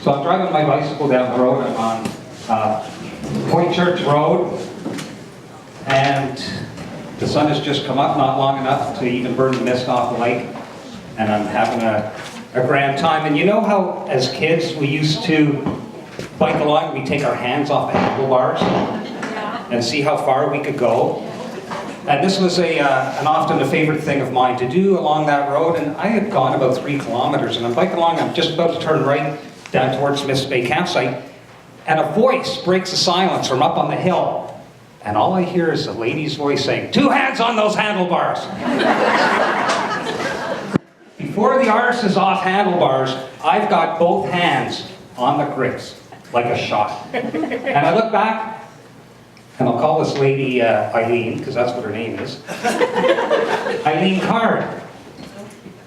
So I'm driving my bicycle down the road. I'm on Point Church Road, and the sun has just come up, not long enough to even burn the mist off the lake, and I'm having a grand time. And you know how, as kids, we used to bike along, we take our hands off the handlebars and see how far we could go? And this was an often a favorite thing of mine to do along that road, and I had gone about 3 kilometers, and I'm biking along, I'm just about to turn right down towards Mist Bay campsite, and a voice breaks the silence from up on the hill, and all I hear is a lady's voice saying, "2 hands on those handlebars." Before the arse is off handlebars, I've got both hands on the grips, like a shot. And I look back, and I'll call this lady Eileen, because that's what her name is. Eileen Card.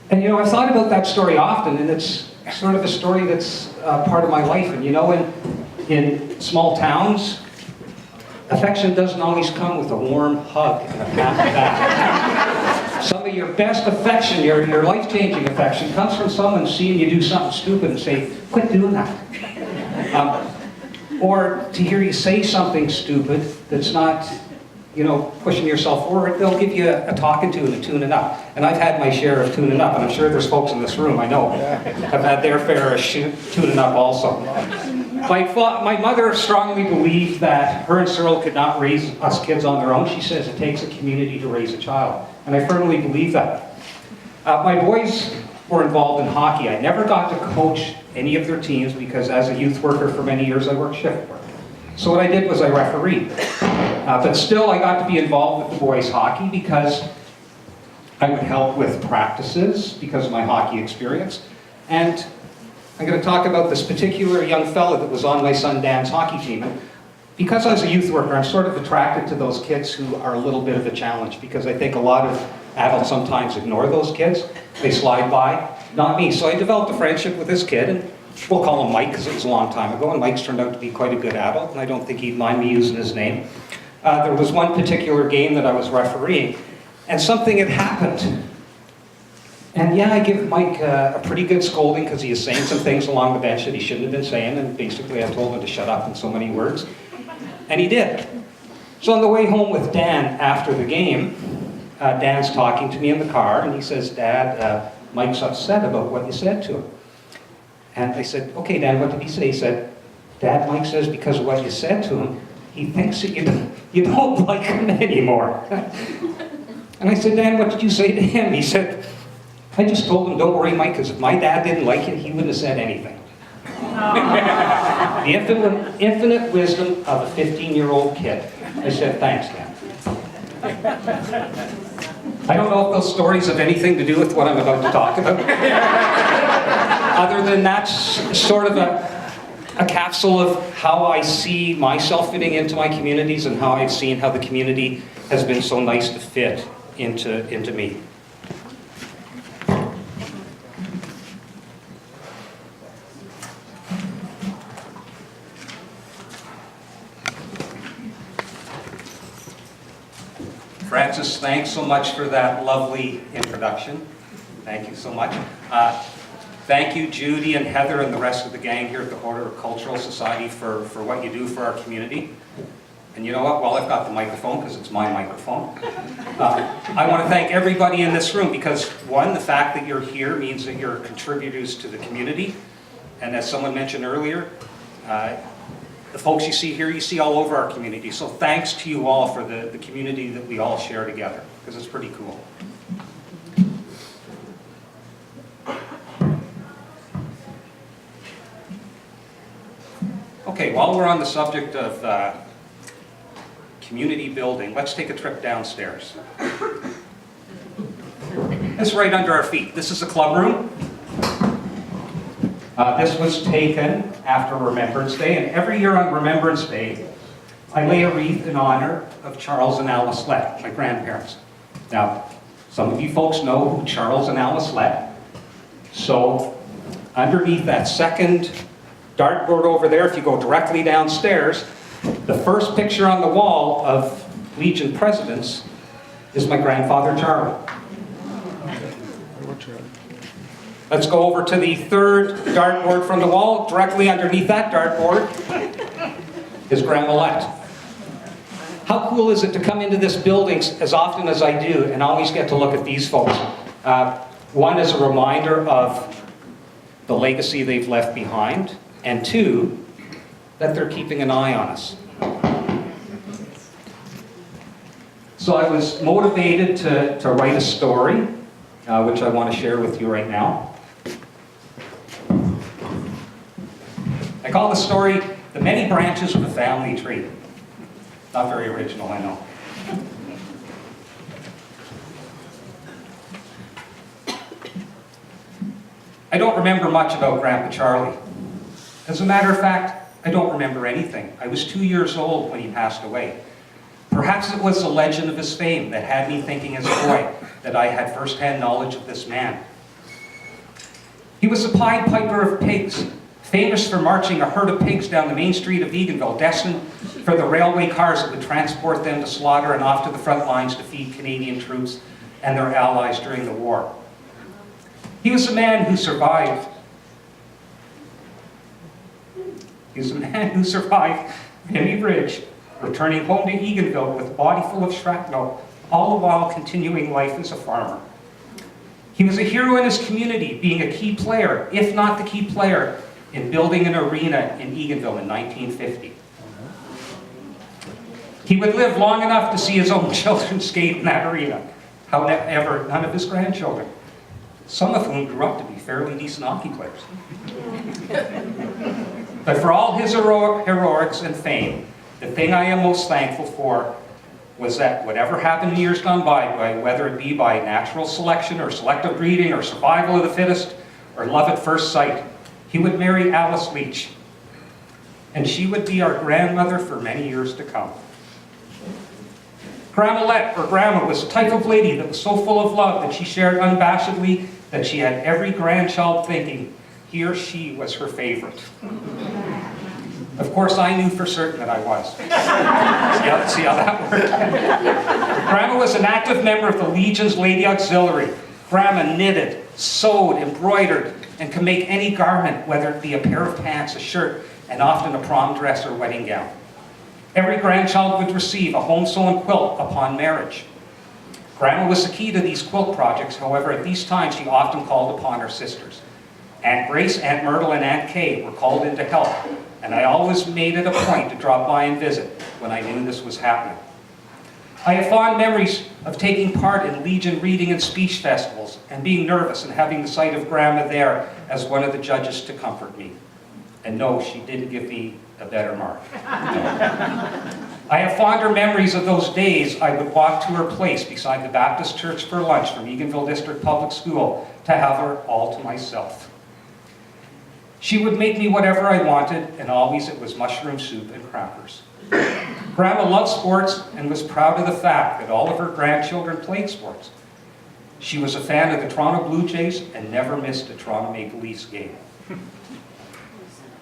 And you know, I've thought about that story often, and it's sort of a story that's part of my life. And you know, in small towns, affection doesn't always come with a warm hug and a pat on the back. Some of your best affection, your life-changing affection, comes from someone seeing you do something stupid and say, "Quit doing that." Or to hear you say something stupid that's not, you know, pushing yourself forward. They'll give you a talking to and a tuning up. And I've had my share of tuning up, and I'm sure there's folks in this room, I know, have had their fair of tuning up also. My mother strongly believed that her and Cyril could not raise us kids on their own. She says it takes a community to raise a child. And I firmly believe that. My boys were involved in hockey. I never got to coach any of their teams because as a youth worker for many years I worked shift work. So what I did was I refereed. But still I got to be involved with the boys hockey because I would help with practices because of my hockey experience. And I'm going to talk about this particular young fella that was on my son Dan's hockey team. And because I was a youth worker, I'm sort of attracted to those kids who are a little bit of a challenge because I think a lot of adults sometimes ignore those kids. They slide by. Not me. So I developed a friendship with this kid, and we'll call him Mike because it was a long time ago, and Mike's turned out to be quite a good adult, and I don't think he'd mind me using his name. There was one particular game that I was refereeing, and something had happened. And yeah, I give Mike a pretty good scolding because he is saying some things along the bench that he shouldn't have been saying, and basically I told him to shut up in so many words. And he did. So on the way home with Dan after the game, Dan's talking to me in the car, and he says, "Dad, Mike's upset about what you said to him." And I said, "Okay, Dan, what did he say?" He said, "Dad, Mike says because of what you said to him, he thinks that you don't like him anymore." And I said, "Dan, what did you say to him?" He said, "I just told him, don't worry, Mike, because if my dad didn't like you, he wouldn't have said anything." The infinite wisdom of a 15-year-old kid. I said, "Thanks, Dan." I don't know if those stories have anything to do with what I'm about to talk about. Other than that's sort of a capsule of how I see myself fitting into my communities and how I've seen how the community has been so nice to fit into me. Francis, thanks so much for that lovely introduction. Thank you so much. Thank you, Judy and Heather and the rest of the gang here at the Horticultural Society for what you do for our community. And you know what, while I've got the microphone, because it's my microphone, I want to thank everybody in this room because, one, the fact that you're here means that you're contributors to the community. And as someone mentioned earlier, the folks you see here, you see all over our community. So thanks to you all for the community that we all share together, because it's pretty cool. Okay, while we're on the subject of community building, let's take a trip downstairs. It's right under our feet. This is the club room. This was taken after Remembrance Day, and every year on Remembrance Day, I lay a wreath in honor of Charles and Alice Lett, my grandparents. Now, some of you folks know who Charles and Alice Lett. So, underneath that second dartboard over there, if you go directly downstairs, the first picture on the wall of Legion presidents is my grandfather, Charlie. Let's go over to the third dartboard from the wall. Directly underneath that dartboard is Grandma. How cool is it to come into this building as often as I do and always get to look at these folks? One is a reminder of the legacy they've left behind, and two, that they're keeping an eye on us. So I was motivated to write a story, which I want to share with you right now. I call the story The Many Branches of a Family Tree. Not very original, I know. I don't remember much about Grandpa Charlie. As a matter of fact, I don't remember anything. I was 2 years old when he passed away. Perhaps it was the legend of his fame that had me thinking as a boy that I had first-hand knowledge of this man. He was the Pied Piper of pigs, famous for marching a herd of pigs down the main street of Eganville, destined for the railway cars that would transport them to slaughter and off to the front lines to feed Canadian troops and their allies during the war. He was a man who survived. He was a man who survived Vimy Ridge, returning home to Eganville with a body full of shrapnel, all the while continuing life as a farmer. He was a hero in his community, being a key player, if not the key player, in building an arena in Eganville in 1950. He would live long enough to see his own children skate in that arena. However, none of his grandchildren, some of whom grew up to be fairly decent hockey players. But for all his heroics and fame, the thing I am most thankful for was that whatever happened in years gone by, whether it be by natural selection or selective breeding or survival of the fittest or love at first sight, he would marry Alice Leach, and she would be our grandmother for many years to come. Grandma, or Grandma, was the type of lady that was so full of love that she shared unabashedly that she had every grandchild thinking he or she was her favorite. Of course, I knew for certain that I was. See how that worked? Grandma was an active member of the Legion's Lady Auxiliary. Grandma knitted, sewed, embroidered, and could make any garment, whether it be a pair of pants, a shirt, and often a prom dress or wedding gown. Every grandchild would receive a home-sewn quilt upon marriage. Grandma was the key to these quilt projects. However, at these times, she often called upon her sisters. Aunt Grace, Aunt Myrtle, and Aunt Kay were called in to help, and I always made it a point to drop by and visit when I knew this was happening. I have fond memories of taking part in Legion reading and speech festivals and being nervous and having the sight of Grandma there as one of the judges to comfort me. And no, she didn't give me a better mark. I have fonder memories of those days I would walk to her place beside the Baptist Church for lunch from Eganville District Public School to have her all to myself. She would make me whatever I wanted, and always it was mushroom soup and crackers. Grandma loved sports and was proud of the fact that all of her grandchildren played sports. She was a fan of the Toronto Blue Jays and never missed a Toronto Maple Leafs game.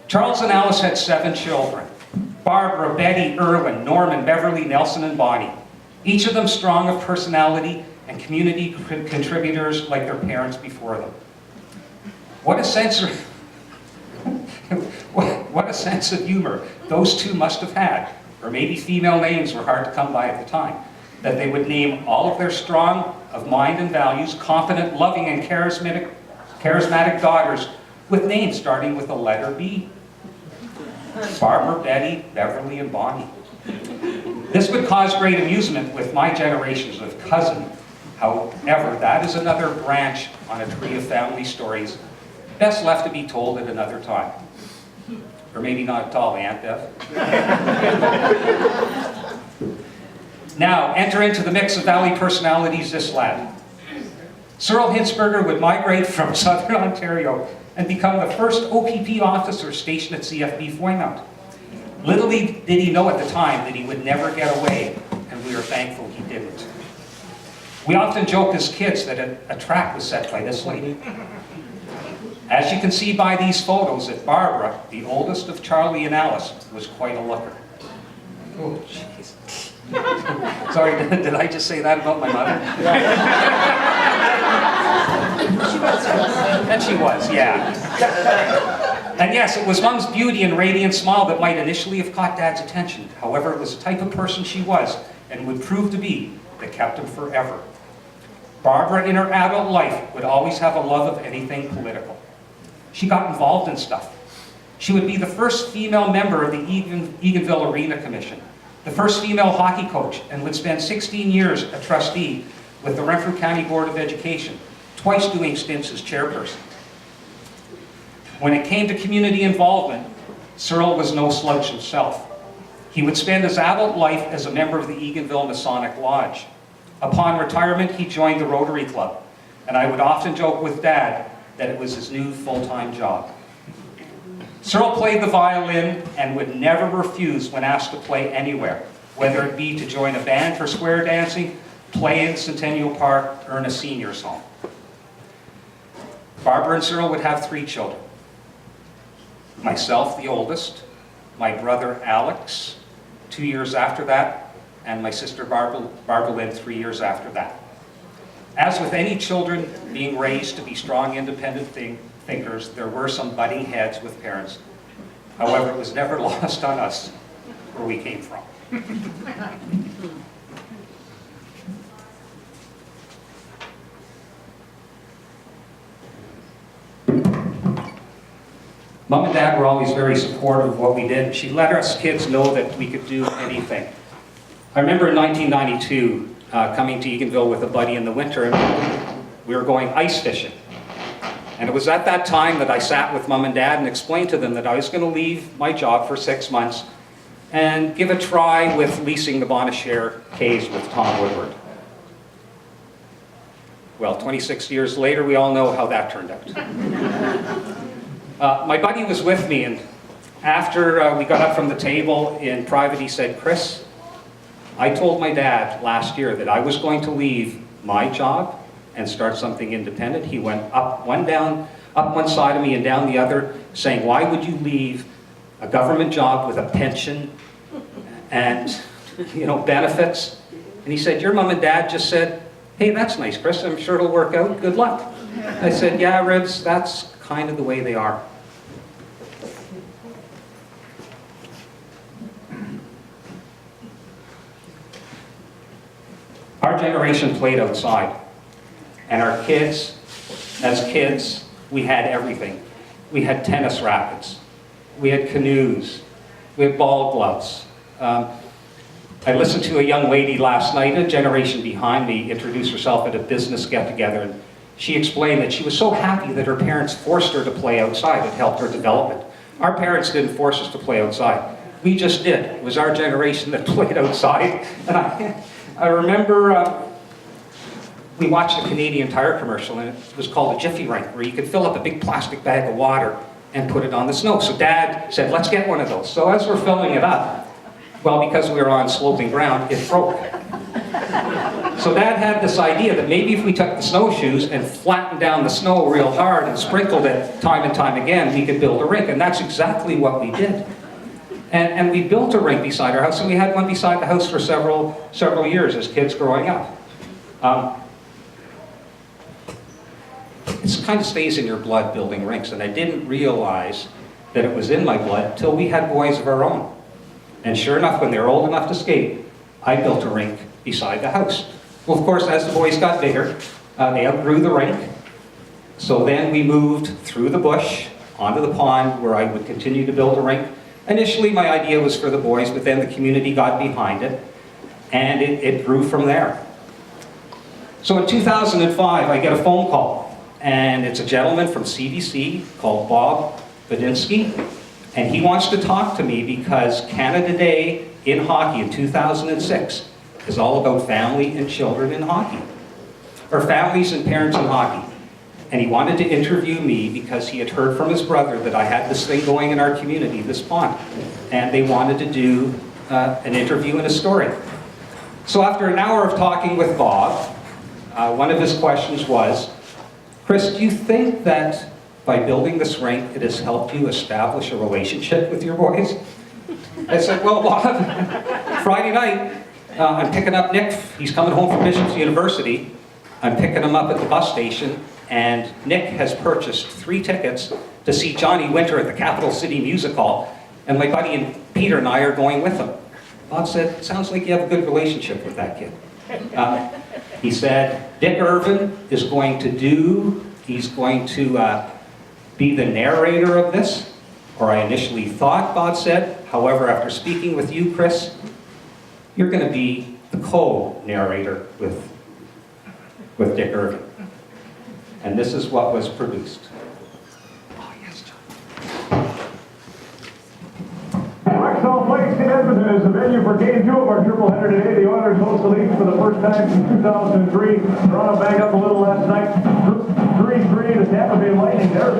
Charles and Alice had 7 children: Barbara, Betty, Irwin, Norman, Beverly, Nelson, and Bonnie. Each of them strong of personality and community contributors like their parents before them. What a sense of humor those two must have had, or maybe female names were hard to come by at the time, that they would name all of their strong of mind and values, confident, loving, and charismatic daughters with names starting with the letter B. Barbara, Betty, Beverly, and Bonnie. This would cause great amusement with my generations of cousin. However, that is another branch on a tree of family stories, best left to be told at another time. Or maybe not at all, Aunt Bev. Now, enter into the mix of Valley personalities this lad. Cyril Hinsberger would migrate from southern Ontario and become the first OPP officer stationed at CFB Foymount. Little did he know at the time that he would never get away, and we are thankful he didn't. We often joked as kids that a trap was set by this lady. As you can see by these photos, that Barbara, the oldest of Charlie and Alice, was quite a looker. Oh, jeez. Sorry, did I just say that about my mother? And she was, yeah. And yes, it was Mom's beauty and radiant smile that might initially have caught Dad's attention. However, it was the type of person she was and would prove to be that kept him forever. Barbara, in her adult life, would always have a love of anything political. She got involved in stuff. She would be the first female member of the Eganville Arena Commission, the first female hockey coach, and would spend 16 years a trustee with the Renfrew County Board of Education, twice doing stints as chairperson. When it came to community involvement, Cyril was no slouch himself. He would spend his adult life as a member of the Eganville Masonic Lodge. Upon retirement, he joined the Rotary Club, and I would often joke with Dad that it was his new full-time job. Cyril played the violin and would never refuse when asked to play anywhere, whether it be to join a band for square dancing, play in Centennial Park, or in a senior's home. Barbara and Cyril would have 3 children. Myself, the oldest, my brother Alex, 2 years after that, and my sister Barbara Lynn 3 years after that. As with any children being raised to be strong, independent thinkers, there were some butting heads with parents. However, it was never lost on us where we came from. Mom and Dad were always very supportive of what we did. She let us kids know that we could do anything. I remember in 1992 coming to Eganville with a buddy in the winter, and we were going ice fishing. And it was at that time that I sat with Mom and Dad and explained to them that I was going to leave my job for 6 months and give a try with leasing the Bonashare Caves with Tom Woodward. Well, 26 years later, we all know how that turned out. My buddy was with me, and after we got up from the table in private, he said, "Chris, I told my dad last year that I was going to leave my job and start something independent." He went up one side of me and down the other, saying, "Why would you leave a government job with a pension and benefits?" And he said, "Your mom and dad just said, 'Hey, that's nice, Chris. I'm sure it'll work out. Good luck.'" I said, "Yeah, Ribs, that's kind of the way they are." Our generation played outside, and our kids, as kids, we had everything. We had tennis rackets, we had canoes, we had ball gloves. I listened to a young lady last night, a generation behind me, introduce herself at a business get-together, and she explained that she was so happy that her parents forced her to play outside. It helped her development. Our parents didn't force us to play outside. We just did. It was our generation that played outside. And I remember we watched a Canadian Tire commercial, and it was called a Jiffy Rink, where you could fill up a big plastic bag of water and put it on the snow. So Dad said, "Let's get one of those." So as we're filling it up, well, because we were on sloping ground, it broke. So Dad had this idea that maybe if we took the snowshoes and flattened down the snow real hard and sprinkled it time and time again, we could build a rink. And that's exactly what we did. And we built a rink beside our house, and we had one beside the house for several years as kids growing up. It kind of stays in your blood, building rinks, and I didn't realize that it was in my blood till we had boys of our own. And sure enough, when they were old enough to skate, I built a rink beside the house. Well, of course, as the boys got bigger, they outgrew the rink. So then we moved through the bush onto the pond where I would continue to build a rink. Initially, my idea was for the boys, but then the community got behind it, and it grew from there. So in 2005, I get a phone call, and it's a gentleman from CDC called Bob Badinsky, and he wants to talk to me because Canada Day in hockey in 2006 is all about family and children in hockey, or families and parents in hockey. And he wanted to interview me because he had heard from his brother that I had this thing going in our community, this pond. And they wanted to do an interview and a story. So after an hour of talking with Bob, one of his questions was, "Chris, do you think that by building this rink, it has helped you establish a relationship with your boys?" I said, "Well, Bob, Friday night, I'm picking up Nick. He's coming home from Bishop's University. I'm picking him up at the bus station, and Nick has purchased 3 tickets to see Johnny Winter at the Capital City Music Hall, and my buddy Peter and I are going with him. Bob said, sounds like you have a good relationship with that kid. He said, Dick Irvin is going to he's going to be the narrator of this, or I initially thought, Bob said. However, after speaking with you, Chris, you're going to be the co-narrator with Dick Irvin. And this is what was produced. Oh, yes, John. Salt Lakes in Edmonton is the venue for Game 2 of our triple header today. The Oilers host the Leafs for the first time since 2003. Toronto banged up a little last night. 3-3 to Tampa Bay Lightning. Their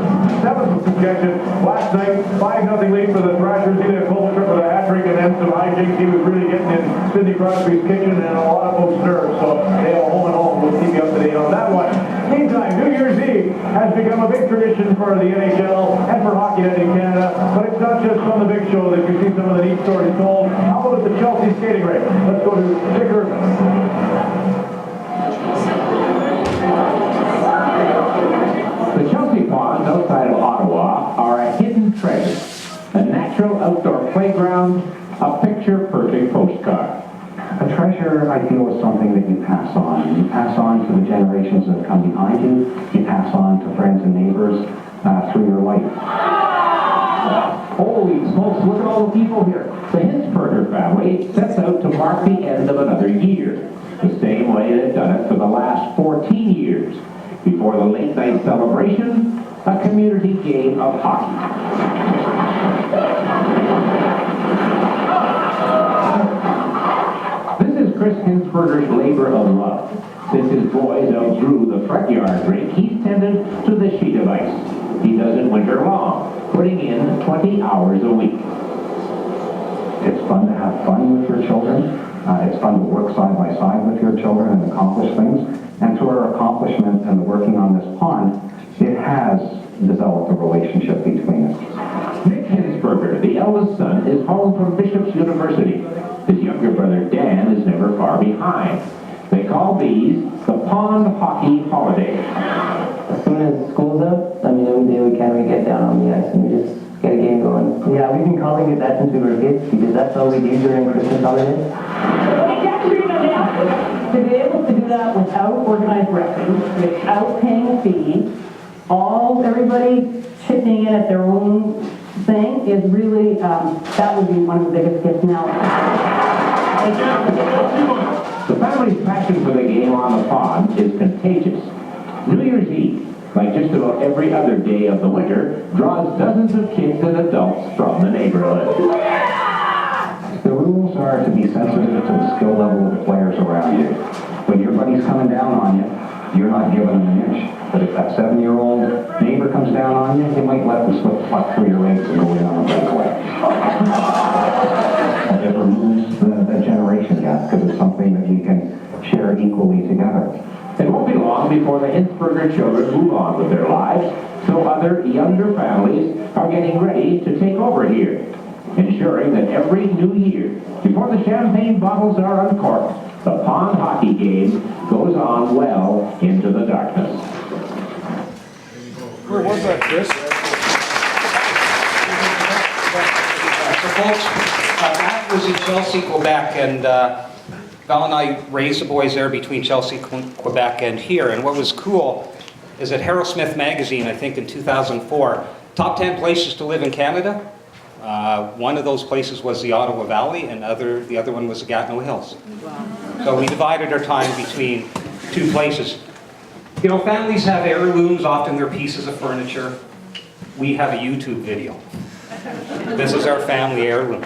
7th projection last night. 5-0 lead for the Thrashers. He did a cold trip with a hat trick and then some hijinks. He was really getting in Sidney Crosby's kitchen and a lot of folks' nerves. So they all home and home. We'll keep you up to date on that one. Meantime, New Year's Eve has become a big tradition for the NHL and for Hockey Night in Canada. But it's not just from the big show that you see some of the neat stories told. How about at the Chelsea skating rink? Let's go to Dick Irvin. The Chelsea ponds outside of Ottawa are a hidden treasure, a natural outdoor playground, a picture-perfect postcard. A treasure, I feel, is something that you pass on. You pass on to the generations that come behind you. You pass on to friends and neighbors through your life. Holy smokes, look at all the people here. The Hinsberger family sets out to mark the end of another year, the same way they've done it for the last 14 years. Before the late night celebration, a community game of hockey. This is Chris Hinsberger's labor of love. Since his boys outgrew the front yard rink, he's tended to the sheet of ice. He does it winter long, putting in 20 hours a week. It's fun to have fun with your children. It's fun to work side by side with your children and accomplish things. And through our accomplishment and working on this pond, it has developed a relationship between us. Nick Hinsberger, the eldest son, is home from Bishop's University. His younger brother Dan is never far behind. They call these the Pond Hockey Holiday. As soon as school's up, every day we can, we get down on the ice and we just get a game going. Yeah, we've been calling it that since we were kids because that's all we do during Christmas holidays. To be able to do that without organized wrestling, without paying a fee, everybody chipping in at their own thing is really, that would be one of the biggest gifts now. The family's passion for the game on the pond is contagious. New Year's Eve, like just about every other day of the winter, draws dozens of kids and adults from the neighborhood. The rules are to be sensitive to the skill level of the players around you. When your buddy's coming down on you, you're not giving them an inch. But if that 7-year-old neighbor comes down on you, you might let them slip puck through your legs and go in on a breakaway. It removes the generation gap because it's something that we can share equally together. It won't be long before the Hinsberger children move on with their lives, so other younger families are getting ready to take over here, ensuring that every new year, before the champagne bottles are uncorked, the pond hockey game goes on well into the darkness. Where was that, Chris? So folks, that was in Chelsea, Quebec, and Val and I raised the boys there between Chelsea, Quebec, and here. And what was cool is that Harold Smith magazine, I think in 2004, top 10 places to live in Canada. One of those places was the Ottawa Valley, and the other one was the Gatineau Hills. So we divided our time between 2 places. You know, families have heirlooms, often they're pieces of furniture. We have a YouTube video. This is our family heirloom.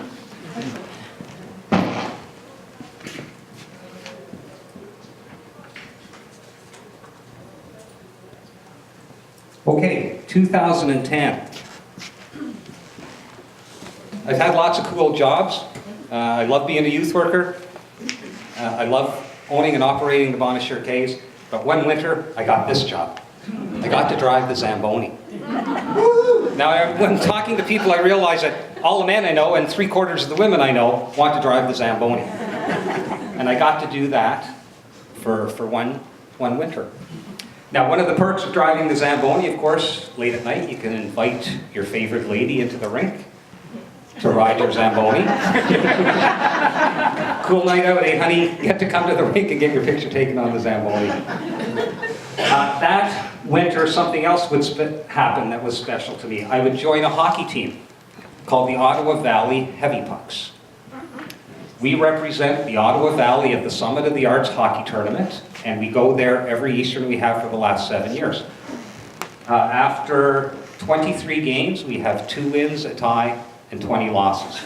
Okay, 2010. I've had lots of cool jobs. I love being a youth worker. I love owning and operating the Bonnechere Caves. But one winter, I got this job. I got to drive the Zamboni. Now, when talking to people, I realize that all the men I know and 3/4 of the women I know want to drive the Zamboni. And I got to do that for one winter. Now, one of the perks of driving the Zamboni, of course, late at night, you can invite your favorite lady into the rink to ride your Zamboni. Cool night out, eh, honey? You have to come to the rink and get your picture taken on the Zamboni. That winter, something else would happen that was special to me. I would join a hockey team called the Ottawa Valley Heavy Pucks. We represent the Ottawa Valley at the Summit of the Arts Hockey Tournament, and we go there every Easter, and we have for the last 7 years. After 23 games, we have 2 wins, a tie, and 20 losses.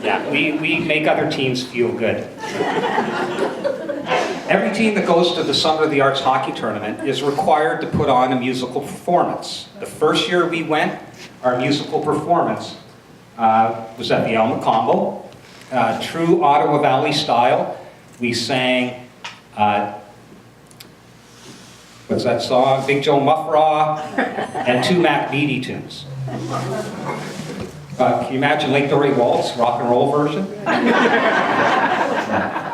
Yeah, we make other teams feel good. Every team that goes to the Summit of the Arts Hockey Tournament is required to put on a musical performance. The first year we went, our musical performance was at the Alma Combo. True Ottawa Valley style. We sang, what's that song? Big Joe Muffraw and 2 Mac Beatty tunes. Can you imagine Lake Dory Waltz, rock and roll version?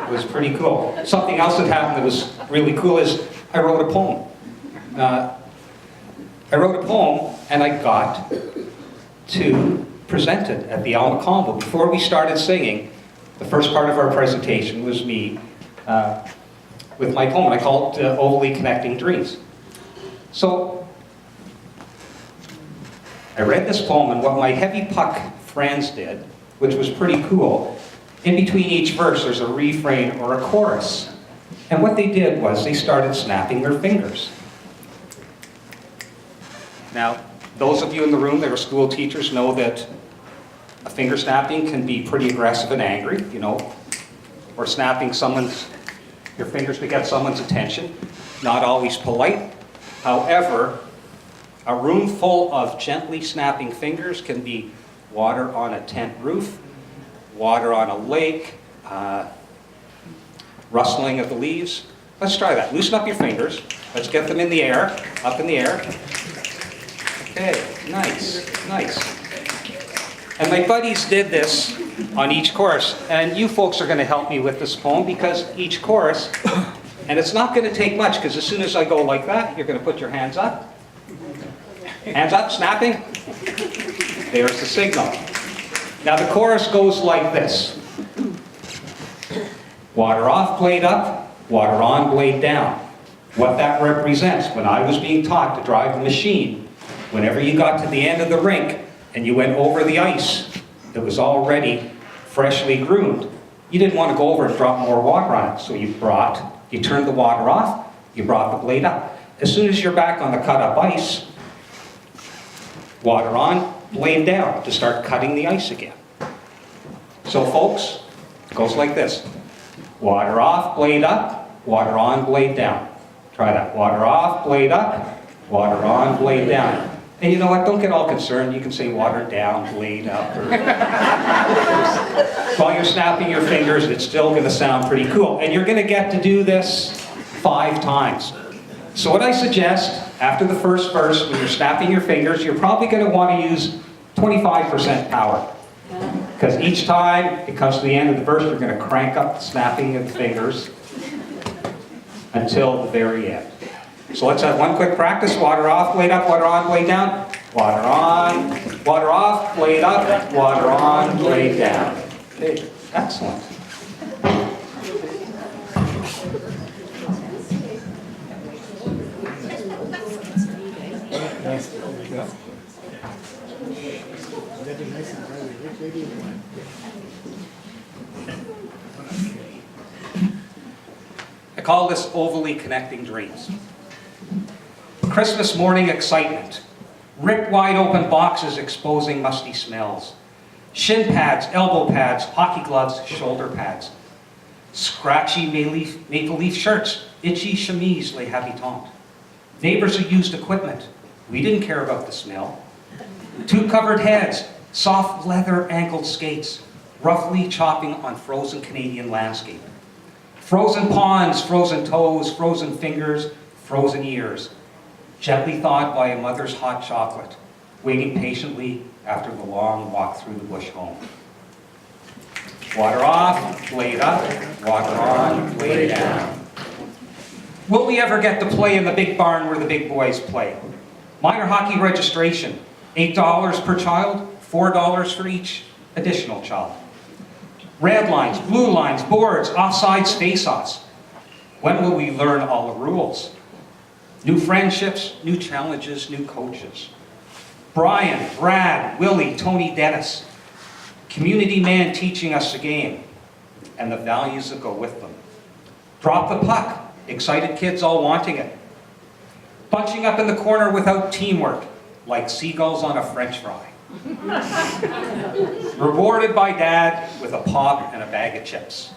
It was pretty cool. Something else that happened that was really cool is I wrote a poem. And I got to present it at the Alma Combo. Before we started singing, the first part of our presentation was me with my poem. I called it Ovally Connecting Dreams. So I read this poem, and what my heavy puck friends did, which was pretty cool, in between each verse there's a refrain or a chorus. And what they did was they started snapping their fingers. Now, those of you in the room that are school teachers know that a finger snapping can be pretty aggressive and angry, you know, or snapping your fingers to get someone's attention. Not always polite. However, a room full of gently snapping fingers can be water on a tent roof, water on a lake, rustling of the leaves. Let's try that. Loosen up your fingers. Let's get them in the air, up in the air. Okay, nice, nice. And my buddies did this on each chorus. And you folks are going to help me with this poem because each chorus, and it's not going to take much because as soon as I go like that, you're going to put your hands up. Hands up, snapping. There's the signal. Now the chorus goes like this. Water off, blade up. Water on, blade down. What that represents, when I was being taught to drive the machine, whenever you got to the end of the rink and you went over the ice that was already freshly groomed, you didn't want to go over and drop more water on it. So you turned the water off, you brought the blade up. As soon as you're back on the cut up ice, water on, blade down to start cutting the ice again. So folks, it goes like this. Water off, blade up, water on, blade down. Try that. Water off, blade up, water on, blade down. And you know what? Don't get all concerned. You can say water down, blade up. While you're snapping your fingers, it's still going to sound pretty cool. And you're going to get to do this 5 times. So what I suggest, after the first verse, when you're snapping your fingers, you're probably going to want to use 25% power. Because each time it comes to the end of the verse, you're going to crank up the snapping of the fingers until the very end. So let's have one quick practice. Water off, blade up, water on, blade down. Water on, water off, blade up, water on, blade down. Okay, excellent. I call this ovally connecting dreams. Christmas morning excitement. Ripped wide open boxes exposing musty smells. Shin pads, elbow pads, hockey gloves, shoulder pads. Scratchy maple leaf shirts, itchy chemise les habitants. Neighbors who used equipment. We didn't care about the smell. 2 covered heads, soft leather ankled skates, roughly chopping on frozen Canadian landscape. Frozen ponds, frozen toes, frozen fingers, frozen ears. Gently thawed by a mother's hot chocolate, waiting patiently after the long walk through the bush home. Water off, blade up, water on, blade down. Will we ever get to play in the big barn where the big boys play? Minor hockey registration, $8 per child, $4 for each additional child. Red lines, blue lines, boards, offsides, face-offs. When will we learn all the rules? New friendships, new challenges, new coaches. Brian, Brad, Willie, Tony, Dennis. Community man teaching us the game and the values that go with them. Drop the puck, excited kids all wanting it. Bunching up in the corner without teamwork, like seagulls on a French fry. Rewarded by dad with a pop and a bag of chips.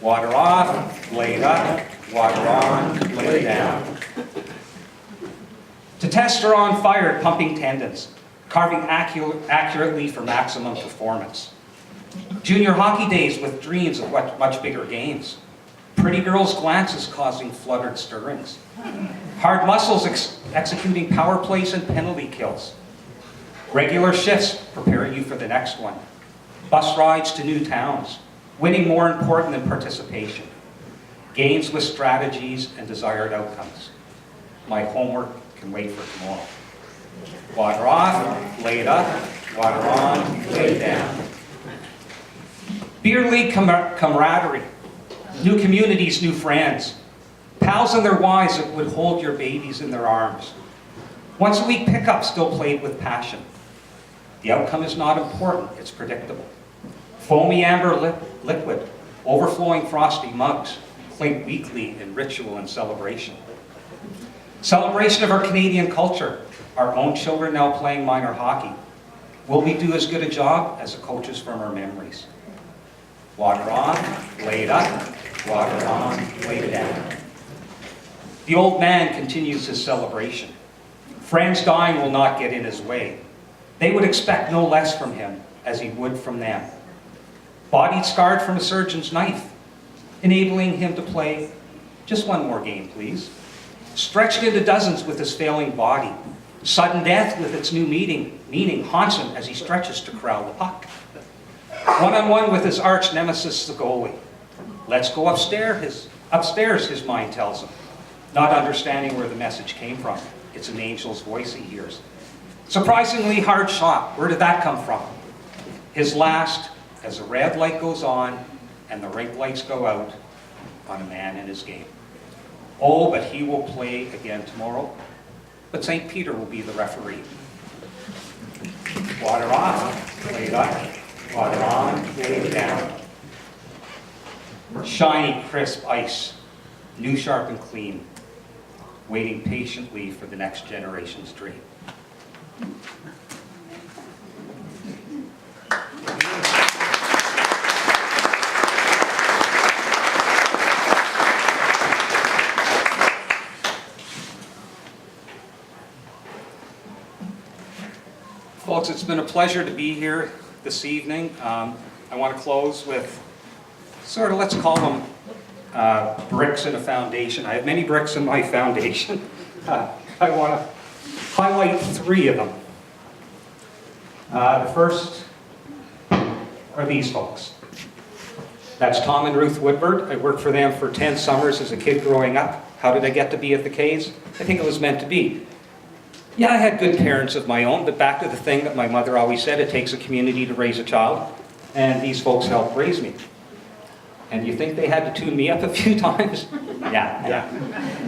Water off, blade up, water on, blade down. To test or on fire, pumping tendons, carving accurately for maximum performance. Junior hockey days with dreams of much bigger games. Pretty girls' glances causing fluttered stirrings. Hard muscles executing power plays and penalty kills. Regular shifts preparing you for the next one. Bus rides to new towns. Winning more important than participation. Games with strategies and desired outcomes. My homework can wait for tomorrow. Water off, blade up, water on, blade down. Beer league camaraderie. New communities, new friends. Pals and their wives that would hold your babies in their arms. Once a week pickup still played with passion. The outcome is not important, it's predictable. Foamy amber liquid, overflowing frosty mugs, clink weekly in ritual and celebration. Celebration of our Canadian culture, our own children now playing minor hockey. Will we do as good a job as the coaches from our memories? Water on, blade up, water on, blade down. The old man continues his celebration. Friends dying will not get in his way. They would expect no less from him as he would from them. Body scarred from a surgeon's knife, enabling him to play just one more game, please. Stretched into dozens with his failing body. Sudden death with its new meaning haunts him as he stretches to corral the puck. One-on-one with his arch nemesis, the goalie. Let's go upstairs, his mind tells him, not understanding where the message came from. It's an angel's voice he hears. Surprisingly hard shot. Where did that come from? His last, as the red light goes on and the red lights go out on a man in his game. Oh, but he will play again tomorrow. But St. Peter will be the referee. Water off, blade up, water on, blade down. Shiny, crisp ice, new, sharp, and clean, waiting patiently for the next generation's dream. Folks, it's been a pleasure to be here this evening. I want to close with sort of, let's call them bricks in a foundation. I have many bricks in my foundation. I want to highlight 3 of them. The first are these folks. That's Tom and Ruth Woodward. I worked for them for 10 summers as a kid growing up. How did I get to be at the Caves? I think it was meant to be. Yeah, I had good parents of my own, but back to the thing that my mother always said, it takes a community to raise a child, and these folks helped raise me. And you think they had to tune me up a few times? Yeah.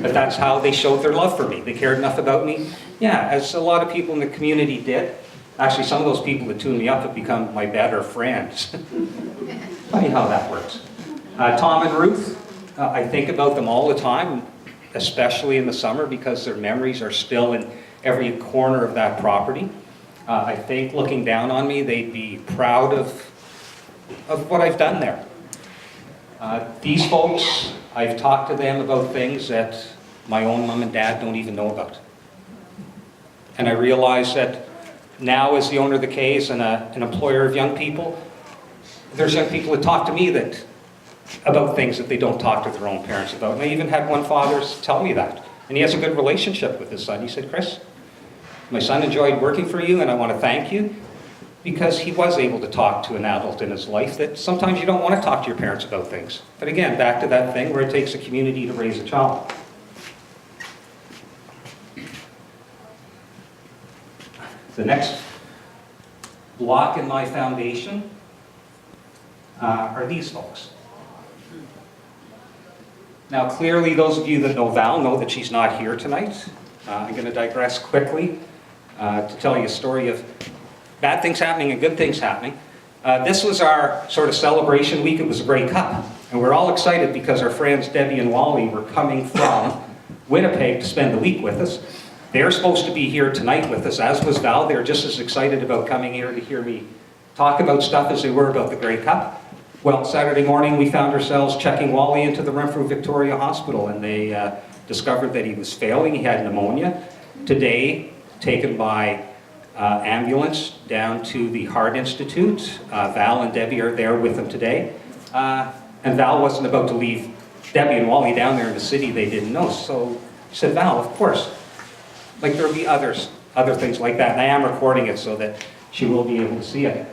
But that's how they showed their love for me. They cared enough about me. Yeah, as a lot of people in the community did. Actually, some of those people that tuned me up have become my better friends. Funny how that works. Tom and Ruth, I think about them all the time, especially in the summer, because their memories are still in every corner of that property. I think looking down on me, they'd be proud of what I've done there. These folks, I've talked to them about things that my own mom and dad don't even know about. And I realize that now as the owner of the Caves and an employer of young people, there's young people that talk to me about things that they don't talk to their own parents about. And I even had one father tell me that. And he has a good relationship with his son. He said, Chris, my son enjoyed working for you and I want to thank you. because he was able to talk to an adult in his life that sometimes you don't want to talk to your parents about things. But again, back to that thing where it takes a community to raise a child. The next block in my foundation are these folks. Now, clearly, those of you that know Val know that she's not here tonight. I'm going to digress quickly to tell you a story of bad things happening and good things happening. This was our sort of celebration week. It was a Grey Cup. And we're all excited because our friends Debbie and Wally were coming from Winnipeg to spend the week with us. They're supposed to be here tonight with us, as was Val. They're just as excited about coming here to hear me talk about stuff as they were about the Grey Cup. Well, Saturday morning we found ourselves checking Wally into the Renfrew Victoria Hospital, and they discovered that he was failing. He had pneumonia. Today, taken by ambulance down to the Heart Institute. Val and Debbie are there with him today. And Val wasn't about to leave Debbie and Wally down there in the city they didn't know. So she said, Val, of course. Like there'll be other things like that. And I am recording it so that she will be able to see it.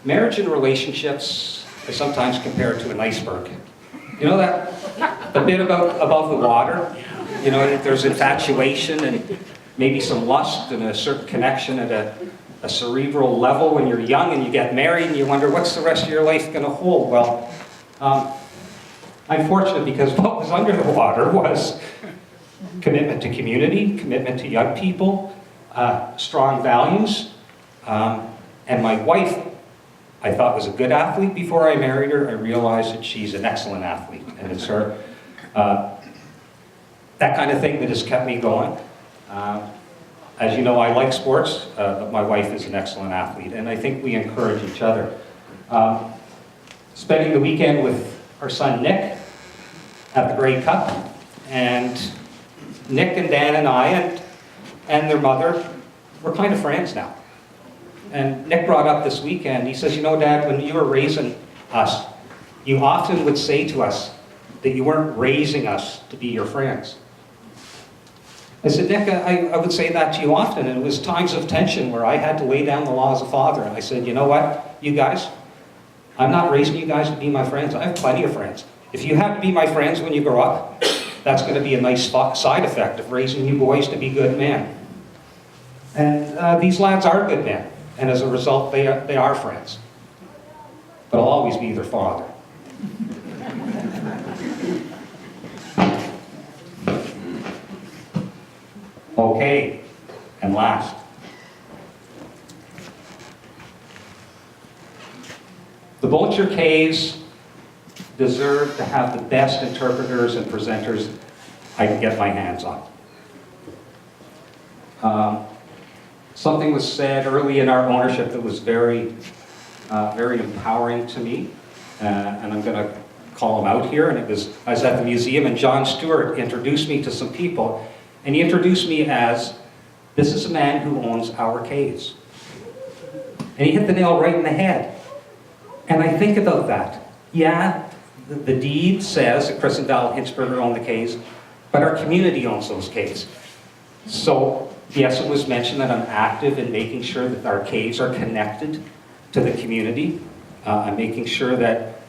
Marriage and relationships are sometimes compared to an iceberg. You know that, the bit above the water? You know, there's infatuation and maybe some lust and a certain connection at a cerebral level when you're young and you get married and you wonder, what's the rest of your life going to hold? Well, I'm fortunate because what was under the water was commitment to community, commitment to young people, strong values, and my wife, I thought was a good athlete before I married her. I realized that she's an excellent athlete, and it's her, that kind of thing that has kept me going. As you know, I like sports, but my wife is an excellent athlete, and I think we encourage each other. Spending the weekend with our son Nick at the Grey Cup, and Nick and Dan and I and their mother, we're kind of friends now. And Nick brought up this weekend, he says, you know, Dad, when you were raising us, you often would say to us that you weren't raising us to be your friends. I said, Nick, I would say that to you often, and it was times of tension where I had to lay down the law as a father. And I said, you know what, you guys, I'm not raising you guys to be my friends. I have plenty of friends. If you have to be my friends when you grow up, that's going to be a nice side effect of raising you boys to be good men. And these lads are good men, and as a result, they are friends. But I'll always be their father. Okay, and last. The Vulture Caves deserve to have the best interpreters and presenters I can get my hands on. Something was said early in our ownership that was very empowering to me, and I'm going to call them out here. And I was at the museum, and John Stewart introduced me to some people, and he introduced me as, this is a man who owns our caves. And he hit the nail right in the head. And I think about that. Yeah, the deed says that Chris and Val Hinsberger own the caves, but our community owns those caves. So, yes, it was mentioned that I'm active in making sure that our caves are connected to the community. I'm making sure that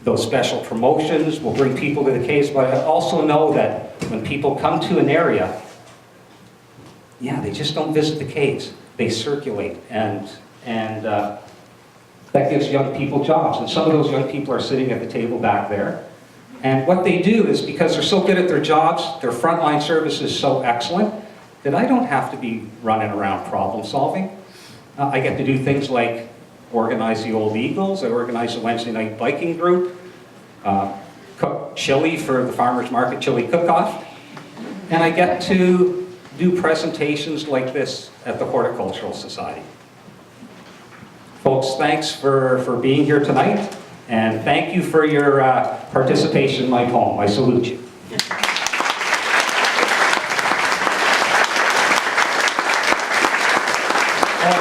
those special promotions will bring people to the caves, but I also know that when people come to an area, yeah, they just don't visit the caves. They circulate, and that gives young people jobs. And some of those young people are sitting at the table back there. And what they do is, because they're so good at their jobs, their frontline service is so excellent, that I don't have to be running around problem solving. I get to do things like organize the Old Eagles, I organize the Wednesday night biking group, cook chili for the Farmers Market Chili Cook-Off, and I get to do presentations like this at the Horticultural Society. Folks, thanks for being here tonight, and thank you for your participation in my poem. I salute you.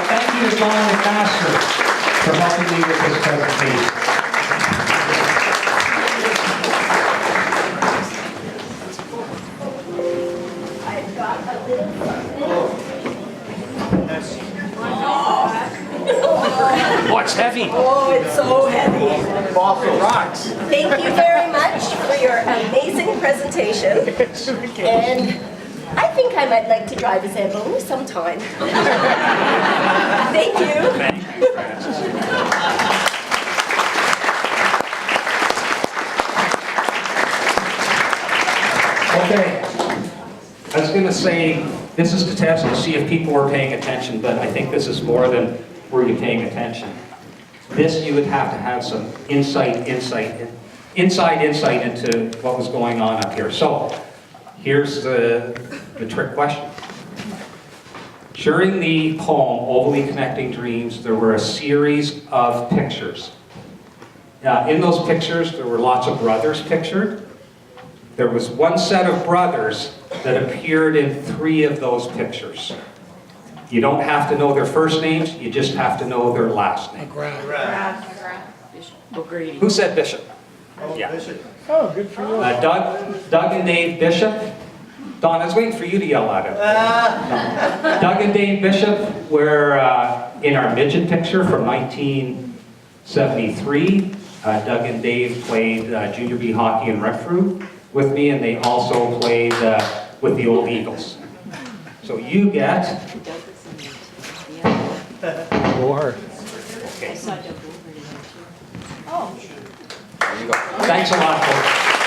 Thank you to John McMaster for helping me with this presentation. I've got a little something. It's heavy. Oh, it's so heavy. Fossil rocks. Thank you very much for your amazing presentation. And I think I might like to drive a Zamboni sometime. Thank you. Thank you, Francis. Okay, I was going to say, this is to test to see if people were paying attention, but I think this is more than were you paying attention. This, you would have to have some insight into what was going on up here. So, here's the trick question. During the poem, Ovally Connecting Dreams, there were a series of pictures. In those pictures, there were lots of brothers pictured. There was one set of brothers that appeared in 3 of those pictures. You don't have to know their first names, you just have to know their last name. Who said Bishop? Yeah. Oh, good for you. Doug and Dave Bishop. Don, I was waiting for you to yell at him. Doug and Dave Bishop were in our midget picture from 1973. Doug and Dave played junior B hockey in Renfrew with me, and they also played with the Old Eagles. So you get... War. Okay. There you go. Thanks a lot, folks.